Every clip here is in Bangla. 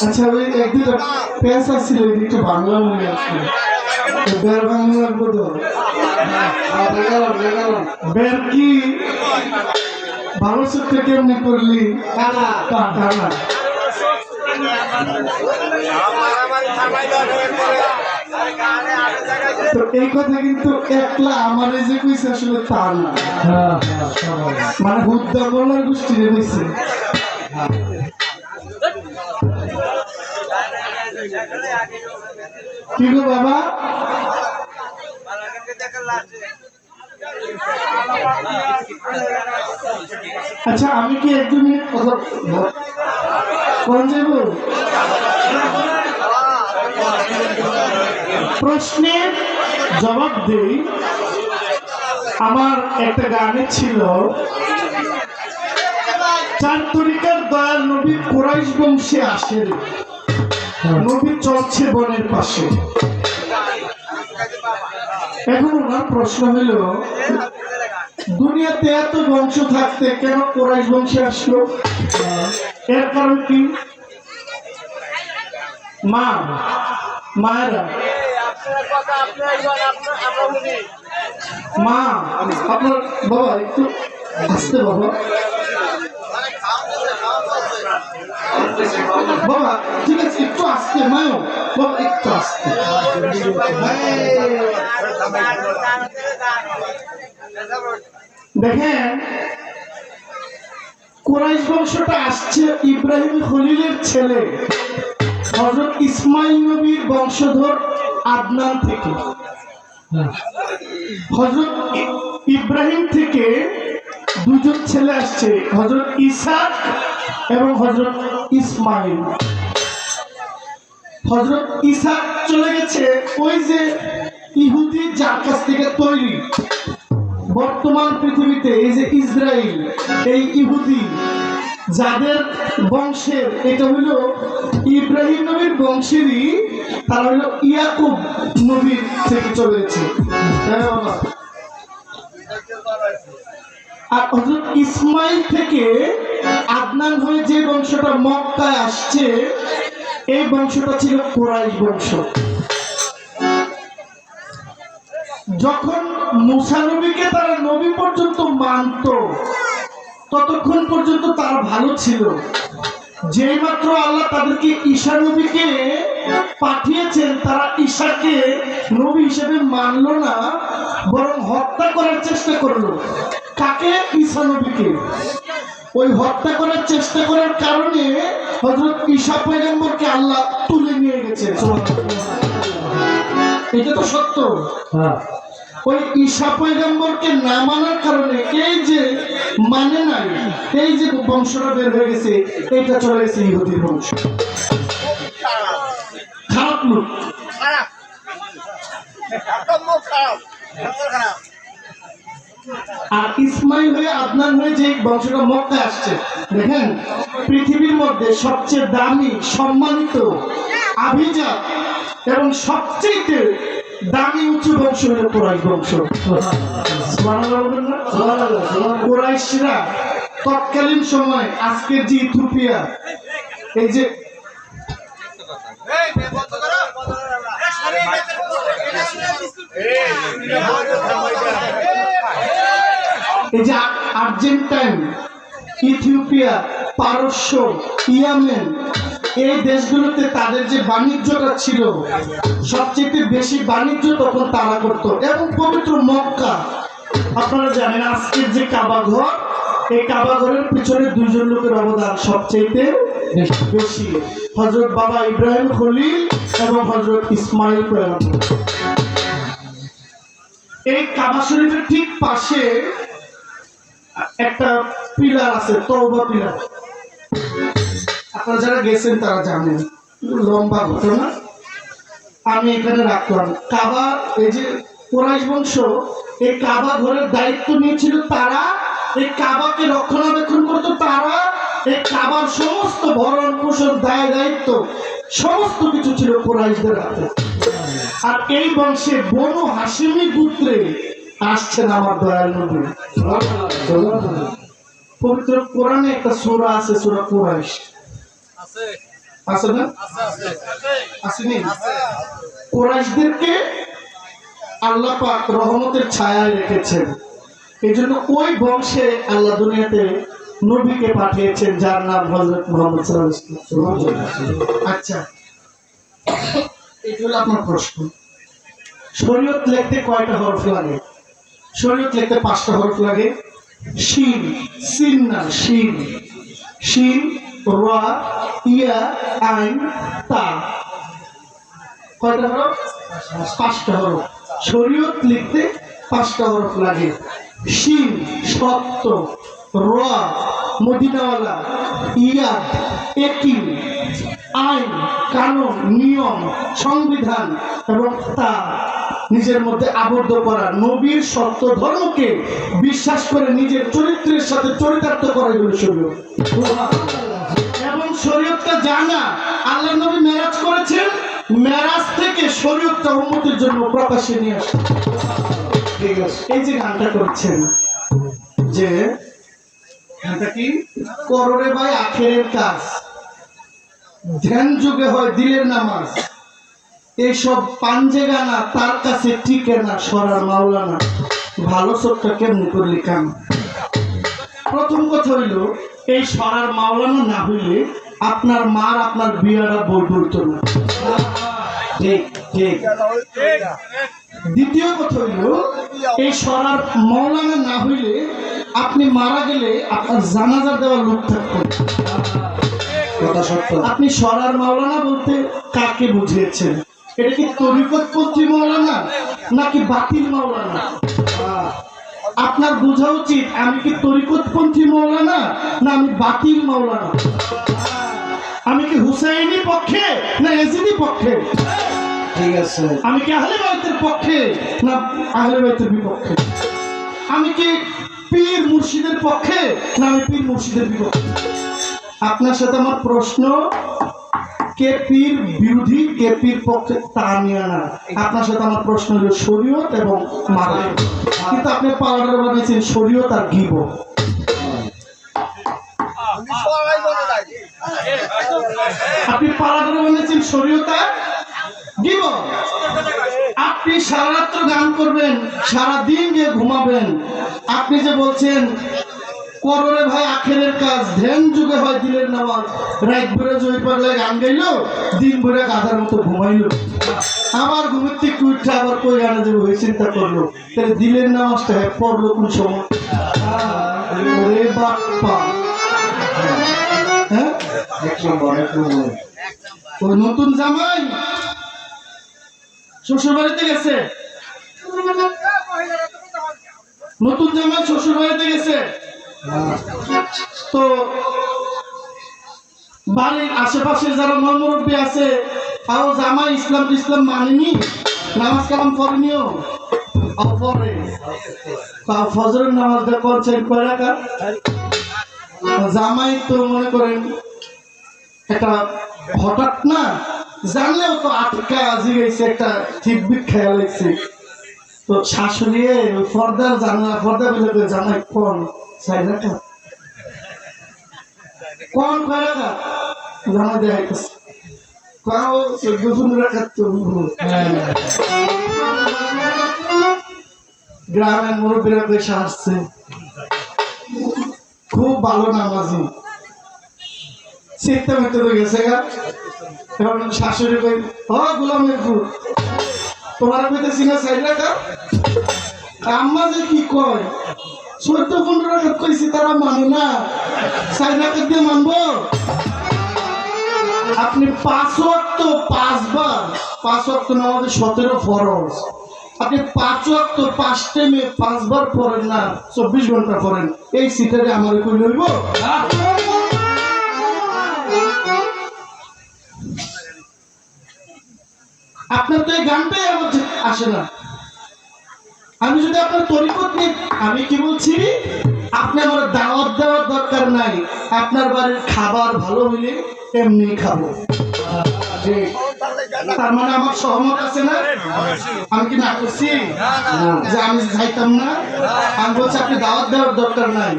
আচ্ছা ওই এক দুটো পেঁচ আসছিল একটু বাংলা মনে আছে বের বাংলার বদল বের কি ভালো সত্যি কেমনি করলি কানা কানা তো এই কথা কিন্তু একলা আমার যে কইছে আসলে তা না মানে হুদ্দা বলার গোষ্ঠী কইছে কি গো বাবা আচ্ছা আমি কি এক দু মিনিট কথা কোন যাব প্রশ্নের জবাব দেই আমার একটা গানে ছিল চার তরিকার দয়াল নবী কুরাইশ বংশে আসেন নবী চলছে বনের পাশে এখন ওনার প্রশ্ন হলো দুনিয়াতে এত বংশ থাকতে কেন কুরাইশ বংশে আসলো এর কারণ কি মা মায়েরা মা আপনার বাবা একটু আসতে বাবা বাবা ঠিক আছে একটু আসতে মায়ও বাবা একটু আসতে দেখেন কুরাইশ বংশটা আসছে ইব্রাহিম খলিলের ছেলে হযরত ইসমাইল নবীর বংশধর আদনান থেকে হযরত ইব্রাহিম থেকে দুজন ছেলে আসছে হযরত ইসহাক এবং হযরত ইসমাইল হযরত ইসহাক চলে গেছে ওই যে ইহুদি যার কাছ থেকে তৈরি বর্তমান পৃথিবীতে এই যে ইসরায়েল এই ইহুদি যাদের বংশের এটা হলো ইব্রাহিম নবীর বংশেরই তারা হলো ইয়াকুব নবীর থেকে চলেছে আর হযরত ইসমাইল থেকে আদনান হয়ে যে বংশটা মক্কায় আসছে এই বংশটা ছিল কুরাইশ বংশ যখন মুসা নবীকে তারা নবী পর্যন্ত মানত ততক্ষণ পর্যন্ত তারা ভালো ছিল যেই মাত্র আল্লাহ তাদেরকে ঈসা নবীকে পাঠিয়েছেন তারা ঈসাকে নবী হিসেবে মানলো না বরং হত্যা করার চেষ্টা করলো কাকে ঈসা নবীকে ওই হত্যা করার চেষ্টা করার কারণে হযরত ঈসা পয়গম্বরকে আল্লাহ তুলে নিয়ে গেছে এটা তো সত্য ওই ঈসা পয়গম্বরকে না মানার কারণে এই যে মানে নাই এই যে বংশটা বের হয়ে গেছে এটা চলে গেছে ইহুদির বংশ খারাপ লোক আর ইসমাইল হয়ে আদনান হয়ে যে বংশটা মক্কায় আসছে দেখেন পৃথিবীর মধ্যে সবচেয়ে দামি সম্মানিত আভিজাত এবং সবচেয়ে দামি উচ্চ বংশ হলো কুরাইশ বংশ কুরাইশরা তৎকালীন সময় আজকের যে ইথিওপিয়া এই যে আর্জেন্টাইন ইথিওপিয়া পারস্য ইয়েমেন এই দেশগুলোতে তাদের যে বাণিজ্যটা ছিল সবচেয়ে বেশি বাণিজ্য তখন তারা করতো এবং পবিত্র মক্কা আপনারা জানেন আজকের যে কাবা ঘর এই কাবা ঘরের পিছনে দুইজন লোকের অবদান সবচেয়ে বেশি হযরত বাবা ইব্রাহিম খলিল এবং হযরত ইসমাইল পয়গম্বর এই কাবা শরীফের ঠিক পাশে একটা পিলার আছে তওবা পিলার আপনারা যারা গেছেন তারা জানেন লম্বা ঘটনা আমি এখানে রাখলাম কাবা এই যে কুরাইশ বংশ এই কাবা ঘরের দায়িত্ব নিয়েছিল তারা এই কাবাকে রক্ষণাবেক্ষণ করতো তারা এই কাবার সমস্ত ভরণ পোষণ দায়িত্ব সমস্ত কিছু ছিল কুরাইশদের হাতে আর এই বংশে বনু হাশিমি গোত্রে আসছেন আমার দয়াল নবী পবিত্র কোরআনে একটা সূরা আছে, সূরা কুরাইশ আছে আছে না? আছে আসেনি? কুরাইশদেরকে আল্লাহ পাক রহমতের ছায়ায় রেখেছেন। এই জন্য ওই বংশে আল্লাহ দুনিয়াতে নবীকে পাঠিয়েছেন, যার নাম হযরত মুহাম্মদ সাল্লাল্লাহু আলাইহি ওয়াসাল্লাম। আচ্ছা, এটা হলো আপনার প্রশ্ন। শরীয়ত লিখতে কয়টা হরফ লাগে? শরীয়ত লিখতে 5টা হরফ লাগে। শিন, সিন না, শিন, শিন, রা, ইয়া, আইন, তা। কয়টা হরফ? 5টা হরফ। শরীয়ত লিখতে 5টা হরফ লাগে। শিন সত্য, রা মদিনাওয়ালা, ইয়া একই, আইন কানুন নিয়ম সংবিধান, এবং তা নিজের মধ্যে আবদ্ধ করা, নবীর সত্য ধর্মকে বিশ্বাস করে নিজের চরিত্রের সাথে চরিতার্থ করা হলো শরীয়ত। এবং শরীয়তটা জানা, আল্লাহ নবী মেরাজ করেছেন, মেরাজ থেকে শরীয়তটা উম্মতের জন্য প্রকাশ্যে নিয়ে আসে। ঠিক আছে, এই যে গানটা করছেন, যে গানটা কি, করোরে ভাই আখেরের কাজ, ধ্যান যুগে হয় দিলের নামাজ, এইসব পাঞ্জে গানা তার কাছে টিকে না, সরার মাওলানা ভালো চোখটা কেমনি করলি কাম। প্রথম কথা হইল, এই সরার মাওলানা না হইলে আপনার মার আপনার বিয়াটা বই বলতো না। ঠিক ঠিক। দ্বিতীয় কথা হইল, এই সরার মাওলানা না হইলে আপনি মারা গেলে আপনার জানাজা দেওয়ার লোক থাকতো। আপনি সরার মাওলানা বলতে কাকে বুঝিয়েছেন? এটা কি তরিকতপন্থী মাওলানা নাকি বাতিল মাওলানা? আপনার বোঝা উচিত, আমি কি তরিকতপন্থী মাওলানা না আমি বাতিল মাওলানা? আমি কি হুসাইনি পক্ষে না এজিদি পক্ষে? ঠিক আছে, আমি কি আহলে বাইতের পক্ষে না আহলে বাইতের বিপক্ষে? আমি কি পীর মুর্শিদের পক্ষে না আমি পীর মুর্শিদের বিপক্ষে? আপনার সাথে আমার প্রশ্ন, কে পীর বিরোধী কে পীর পক্ষে তা নিয়ে না। আপনার সাথে আমার প্রশ্ন হলো শরীয়ত এবং মারা। কিন্তু আপনি পালাটা বানিয়েছেন শরীয়ত আর গীবত। আপনি পালাটা বানিয়েছেন শরীয়ত আর গীবত। আপনি সারা রাত্র গান করবেন, সারা দিন গিয়ে ঘুমাবেন। আপনি যে বলছেন করোরে ভাই আখেরের কাজ, ধ্যান যুগে হয় দিলের নামাজ, রাত ভরে জয় পারলে গান গাইলো, দিন ভরে গাধার মতো ঘুমাইলো, আবার ঘুমের থেকে উঠে আবার কই গানে যাবো ওই চিন্তা করলো। তাহলে দিলের নামাজটা পড়লো কোন সময়? ওরে বাপ্পা, হ্যাঁ, ওই নতুন জামাই শ্বশুর বাড়িতে গেছে, নতুন জামাই শ্বশুর বাড়িতে গেছে, তো বাড়ির আশেপাশে যারা মুরব্বী আছে তাও জামাই ইসলাম মানেনি, নামাজ কালাম পড়েনিও, পরে ফজরের নামাজটা করছেন কয় রাকাত? জামাই তো মনে করেন একটা হঠাৎ না জানলেও তো আটকা জিগেছে, একটা ঠিকবিক খেয়াল লাগছে, তো শাশুড়ি ফর্দার জানলা ফর্দা বলে জামাই কোন 4 রাকাত কোন কয় রাকাত জামাই দেখাইতেছে, কাও 14 রাকাত। তো গ্রামের মুরব্বীরা বেশি আসছে, খুব ভালো নামাজি, চিন্তা মিতে গেছে গা। এখন শাশুড়ি কই, ও গোলামের ফুল তোমার কইতেছি না 4 রাকাত? আম্মা যে কি কয় 14-15 রাকাত কইছি, তারা মানে না, 4 রাকাত দিয়ে মানবো? আপনি 5 ওয়াক্ত 5 ওয়াক্ত নামাজে 17 ফরজ, আপনি 5 ওয়াক্ত 5 টাইমে 5 বার পড়েন না, 24 ঘন্টা পড়েন, এই সিটারে আমার কই লইব? আপনার তো এই গানটাই আমার আসে না। আমি যদি আপনার তরিকত নিই, আমি কি বলছি, আপনি আমার দাওয়াত দেওয়ার দরকার নাই, আপনার বাড়ির খাবার ভালো হইলে এমনি খাবো। তার মানে আমার সহমত আছে না? আমি কি না করছি যে আমি যাইতাম না? আমি বলছি আপনি দাওয়াত দেওয়ার দরকার নাই,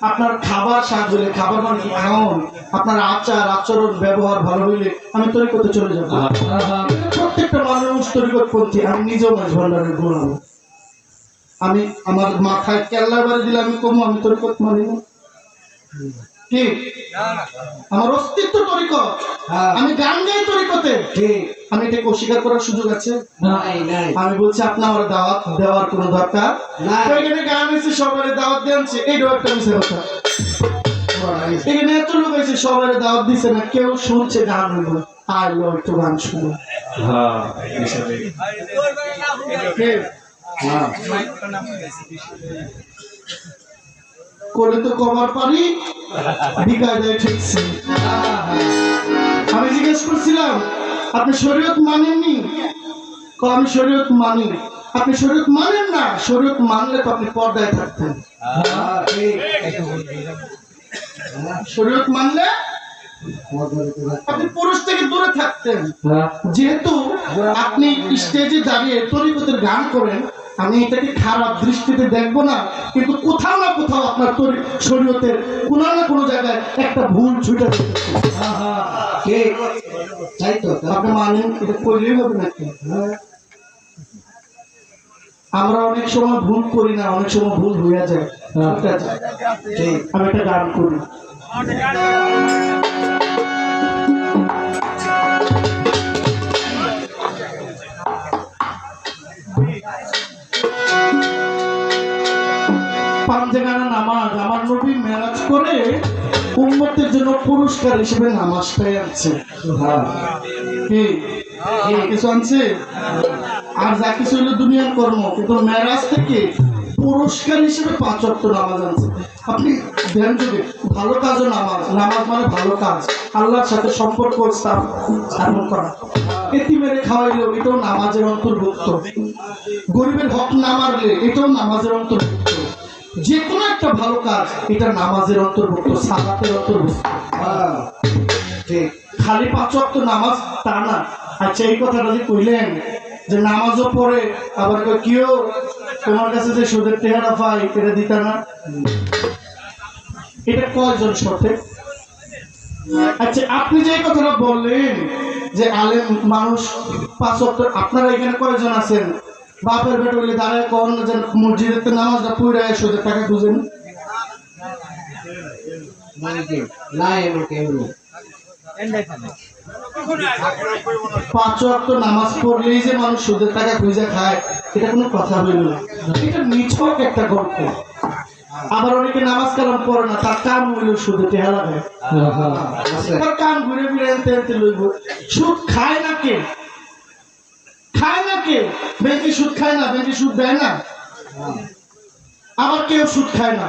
আপনার খাবার স্বাদ হলে, খাবার মানে কি খাওন, আপনার আচার আচরণ ব্যবহার ভালো হইলে আমি তরিকতে চলে যাবো। প্রত্যেকটা মানুষ তরিকতপন্থী, আমি নিজেও মাঝ ভান্ডারের গোলাম। আমি আমার মাথায় কেল্লা বাড়ি দিলে আমি কমু আমি তরিকত মানি না। কি আমার অস্তিত্ব তরিকত, আমি গান গাই তরিকতে, আমি এটাকে অস্বীকার করার সুযোগ আছে? আমি বলছি আপনি আমার দাওয়াত দেওয়ার কোনো দরকার নাই। এখানে গান হয়েছে সবাই দাওয়াত দিয়েছে, এইটাও একটা মিশে কথা। এখানে এত লোক আছে সবাই দাওয়াত দিচ্ছে না, কেউ শুনছে গান হইব, আর একটু গান শুনো। করে তো কবার পারি বিকায় দেয় ঠিকছে। আমি জিজ্ঞেস করছিলাম আপনি শরীয়ত মানেননি? আমি শরীয়ত মানি। আপনি শরীয়ত মানেন না? শরীয়ত মানলে তো আপনি পর্দায় থাকতেন। শরীয়ত মানলে আপনি পুরুষ থেকে দূরে থাকতেন। যেহেতু আপনি স্টেজে দাঁড়িয়ে তরিকতের গান করেন, আমি এটাকে খারাপ দৃষ্টিতে দেখবো না, কিন্তু কোথাও না কোথাও আপনার শরীয়তের কোনো না কোনো জায়গায় একটা ভুল ছুটে আপনি মানেন, এটা করলেই হবে নাকি? আমরা অনেক সময় ভুল করি না, অনেক সময় ভুল হয়ে যায়। আমি একটা গান করি। পাঁচগানা নামাজ আমার নবী মেরাজ করে উম্মতের জন্য পুরস্কার হিসেবে নামাজটাই আনছে। কিছু আনছে আর যা কিছু হলো দুনিয়ার কর্ম, কিন্তু মেরাজ থেকে পুরস্কার হিসেবে 5 ওয়াক্ত নামাজ আনছে। আপনি ধ্যান যুগে ভালো কাজও নামাজ, নামাজ মানে ভালো কাজ, আল্লাহর সাথে সম্পর্ক স্থাপন করা। এতিমেরে খাওয়াইলেও এটাও নামাজের অন্তর্ভুক্ত। গরিবের হক না মারলে এটাও নামাজের অন্তর্ভুক্ত। যে কোনো একটা ভালো কাজ এটা নামাজের অন্তর্ভুক্ত, সালাতের অন্তর্ভুক্ত। খালি 5 ওয়াক্ত নামাজ তা না। আচ্ছা, এই কথাটা যে কইলেন যে নামাজও পড়ে আবার কেউ তোমার কাছে যে সুদের টেহারা পাই এটা দিতা না, এটা কয়জন সঠে? আচ্ছা, আপনি যে কথাটা বললেন যে আলেম মানুষ 5 ওয়াক্ত, আপনারা এখানে কয়জন আছেন বাপের বেটা হইলে দাঁড়ায় কোন যে মসজিদের নামাজটা পড়ে সুদের টাকা খুঁজেন? পাঁচ ওয়াক্ত নামাজ পড়লেই যে মানুষ সুদের টাকা খুঁজে খায়, এটা কোনো কথা হইল না। এটা নিছক একটা গল্প। আবার অনেকে নামাজ কালাম পড়ে না, তার কান হইল সুদে টেহা লাগে, তার কান ঘুরে ফিরে এনতে এনতে লইব। সুদ খায় না কে? খায় না কে? ব্যাংকে সুদ খায় না, ব্যাংকে সুদ দেয় না। আবার কেউ সুদ খায় না।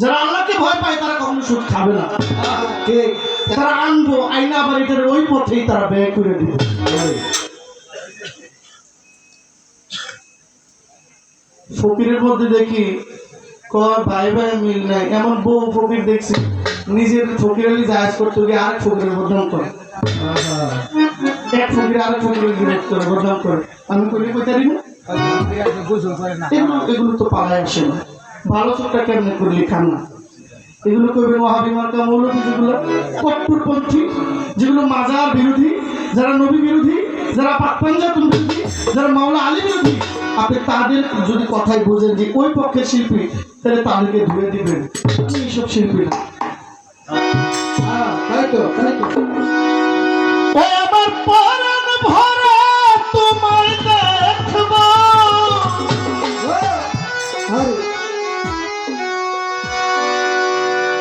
যারা আল্লাহকে ভয় পায় তারা কখনো সুদ খাবে না। তারা আনবো আইনা আবার এটার ওই পথেই তারা ব্যয় করে দিবে। ফকিরের মধ্যে দেখি ভাই ভাই মিল নাই, এমন বউ ফকির দেখছি নিজের ফকিরের জায়েজ করতে গিয়ে আরেক ফকিরের বদনাম করে, এক ফকির আরেক ফকিরের বিরোধ করে বদনাম করে। আমি করি কইতারি না, এগুলো তো পালায় আসে না। ভালো চোখটা কেমনে করলি খান না, এগুলো করবে ওয়াহাবি মার্কা মৌলবী, যেগুলো কট্টরপন্থী, যেগুলো মাজার বিরোধী, যারা নবী বিরোধী, যারা পাঞ্জাতন বিরোধী, যারা মাওলা আলী বিরোধী। আপনি তাদের যদি কথাই বোঝেন যে ওই পক্ষের শিল্পী, তাহলে তাদেরকে ধুয়ে দিবেন। এইসব শিল্পী না। তাই তো আমার পরাণ ভরা তোমায় দেখবো,